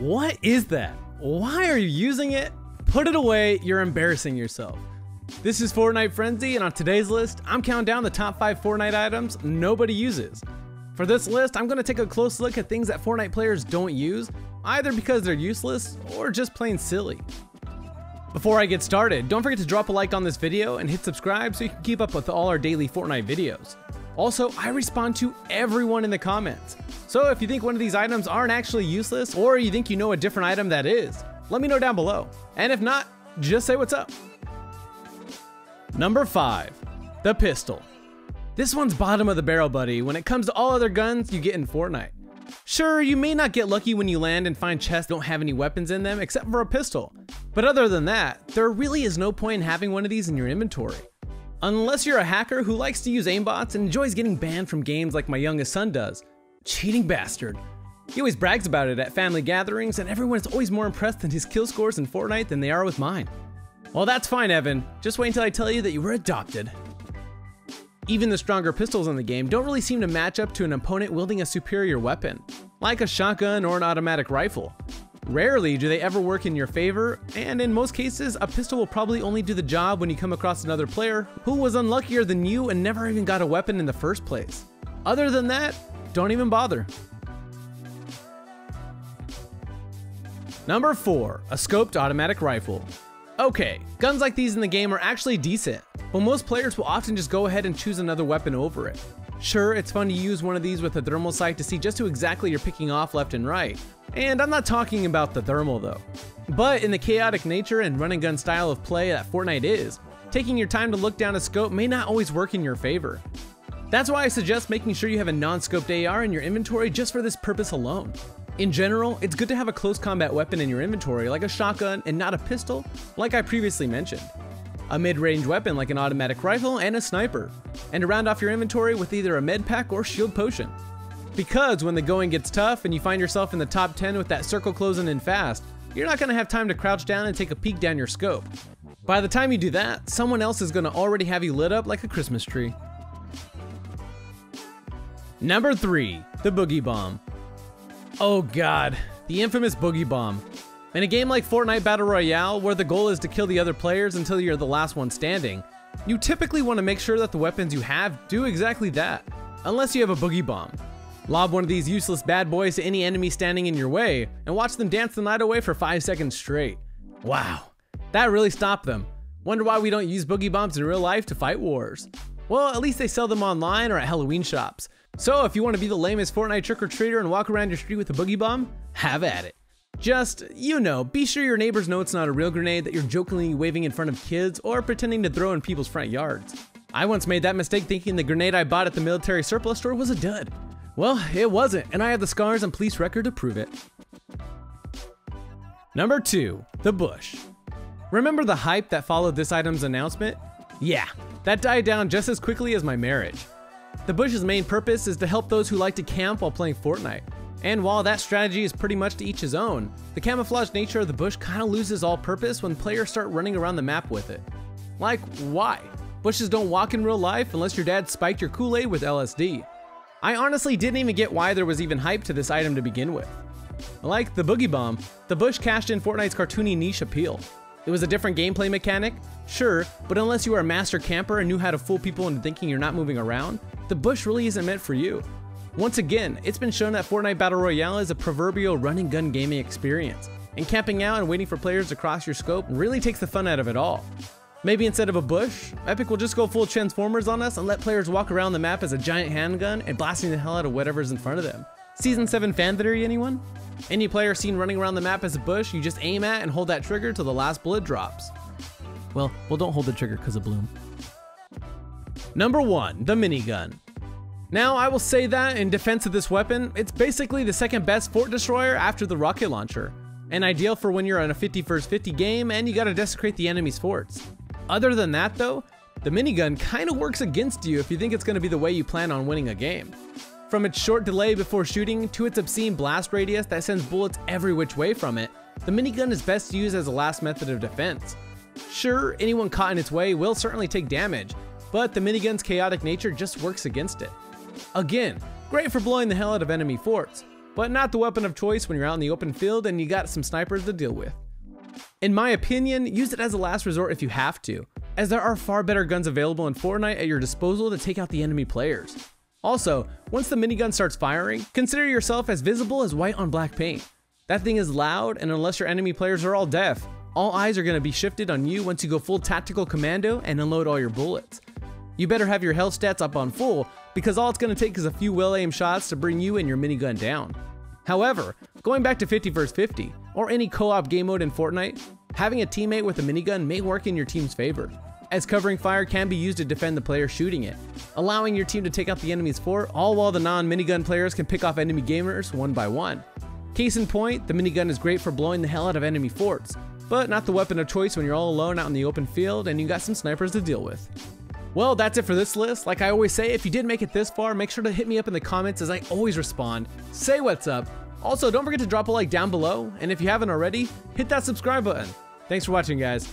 What is that? Why are you using it? Put it away, you're embarrassing yourself. This is Fortnite Frenzy, and on today's list, I'm counting down the top 5 Fortnite items nobody uses. For this list, I'm going to take a close look at things that Fortnite players don't use, either because they're useless or just plain silly. Before I get started, don't forget to drop a like on this video and hit subscribe so you can keep up with all our daily Fortnite videos. Also, I respond to everyone in the comments. So if you think one of these items aren't actually useless, or you think you know a different item that is, let me know down below. And if not, just say what's up. Number 5, the pistol. This one's bottom of the barrel, buddy, when it comes to all other guns you get in Fortnite. Sure, you may not get lucky when you land and find chests that don't have any weapons in them except for a pistol. But other than that, there really is no point in having one of these in your inventory. Unless you're a hacker who likes to use aimbots and enjoys getting banned from games like my youngest son does. Cheating bastard. He always brags about it at family gatherings, and everyone's always more impressed with his kill scores in Fortnite than they are with mine. Well, that's fine, Evan. Just wait until I tell you that you were adopted. Even the stronger pistols in the game don't really seem to match up to an opponent wielding a superior weapon, like a shotgun or an automatic rifle. Rarely do they ever work in your favor, and in most cases, a pistol will probably only do the job when you come across another player who was unluckier than you and never even got a weapon in the first place. Other than that, don't even bother. Number 4, a scoped automatic rifle. Okay, guns like these in the game are actually decent, but most players will often just go ahead and choose another weapon over it. Sure, it's fun to use one of these with a thermal sight to see just who exactly you're picking off left and right. And I'm not talking about the thermal though. But in the chaotic nature and run and gun style of play that Fortnite is, taking your time to look down a scope may not always work in your favor. That's why I suggest making sure you have a non-scoped AR in your inventory just for this purpose alone. In general, it's good to have a close combat weapon in your inventory like a shotgun and not a pistol, like I previously mentioned. A mid-range weapon like an automatic rifle and a sniper, and to round off your inventory with either a med pack or shield potion. Because when the going gets tough and you find yourself in the top 10 with that circle closing in fast, you're not going to have time to crouch down and take a peek down your scope. By the time you do that, someone else is going to already have you lit up like a Christmas tree. Number 3, the Boogie Bomb. Oh god, the infamous Boogie Bomb. In a game like Fortnite Battle Royale, where the goal is to kill the other players until you're the last one standing, you typically want to make sure that the weapons you have do exactly that, unless you have a Boogie Bomb. Lob one of these useless bad boys to any enemy standing in your way, and watch them dance the night away for 5 seconds straight. Wow, that really stopped them. Wonder why we don't use Boogie Bombs in real life to fight wars. Well, at least they sell them online or at Halloween shops. So if you want to be the lamest Fortnite trick-or-treater and walk around your street with a Boogie Bomb, have at it. Just, you know, be sure your neighbors know it's not a real grenade that you're jokingly waving in front of kids or pretending to throw in people's front yards. I once made that mistake thinking the grenade I bought at the military surplus store was a dud. Well, it wasn't, and I have the scars and police record to prove it. Number 2, the bush. Remember the hype that followed this item's announcement? Yeah, that died down just as quickly as my marriage. The bush's main purpose is to help those who like to camp while playing Fortnite. And while that strategy is pretty much to each his own, the camouflage nature of the bush kinda loses all purpose when players start running around the map with it. Like, why? Bushes don't walk in real life unless your dad spiked your Kool-Aid with LSD. I honestly didn't even get why there was even hype to this item to begin with. Like the Boogie Bomb, the bush cashed in Fortnite's cartoony niche appeal. It was a different gameplay mechanic, sure, but unless you are a master camper and knew how to fool people into thinking you're not moving around, the bush really isn't meant for you. Once again, it's been shown that Fortnite Battle Royale is a proverbial run and gun gaming experience, and camping out and waiting for players to cross your scope really takes the fun out of it all. Maybe instead of a bush, Epic will just go full Transformers on us and let players walk around the map as a giant handgun and blasting the hell out of whatever's in front of them. Season 7 fan theory, anyone? Any player seen running around the map as a bush, you just aim at and hold that trigger till the last bullet drops. Well, don't hold the trigger because of Bloom. Number 1, the Minigun. Now, I will say that in defense of this weapon, it's basically the second best fort destroyer after the rocket launcher, and ideal for when you're on a 50 vs 50 game and you gotta desecrate the enemy's forts. Other than that though, the minigun kinda works against you if you think it's gonna be the way you plan on winning a game. From its short delay before shooting to its obscene blast radius that sends bullets every which way from it, the minigun is best used as a last method of defense. Sure, anyone caught in its way will certainly take damage, but the minigun's chaotic nature just works against it. Again, great for blowing the hell out of enemy forts, but not the weapon of choice when you're out in the open field and you got some snipers to deal with. In my opinion, use it as a last resort if you have to, as there are far better guns available in Fortnite at your disposal to take out the enemy players. Also, once the minigun starts firing, consider yourself as visible as white on black paint. That thing is loud, and unless your enemy players are all deaf, all eyes are going to be shifted on you once you go full tactical commando and unload all your bullets. You better have your health stats up on full, because all it's going to take is a few well-aimed shots to bring you and your minigun down. However, going back to 50 vs 50, or any co-op game mode in Fortnite, having a teammate with a minigun may work in your team's favor, as covering fire can be used to defend the player shooting it, allowing your team to take out the enemy's fort, all while the non-minigun players can pick off enemy gamers one by one. Case in point, the minigun is great for blowing the hell out of enemy forts, but not the weapon of choice when you're all alone out in the open field and you got some snipers to deal with. Well, that's it for this list. Like I always say, if you did make it this far, make sure to hit me up in the comments as I always respond. Say what's up. Also, don't forget to drop a like down below, and if you haven't already, hit that subscribe button. Thanks for watching, guys.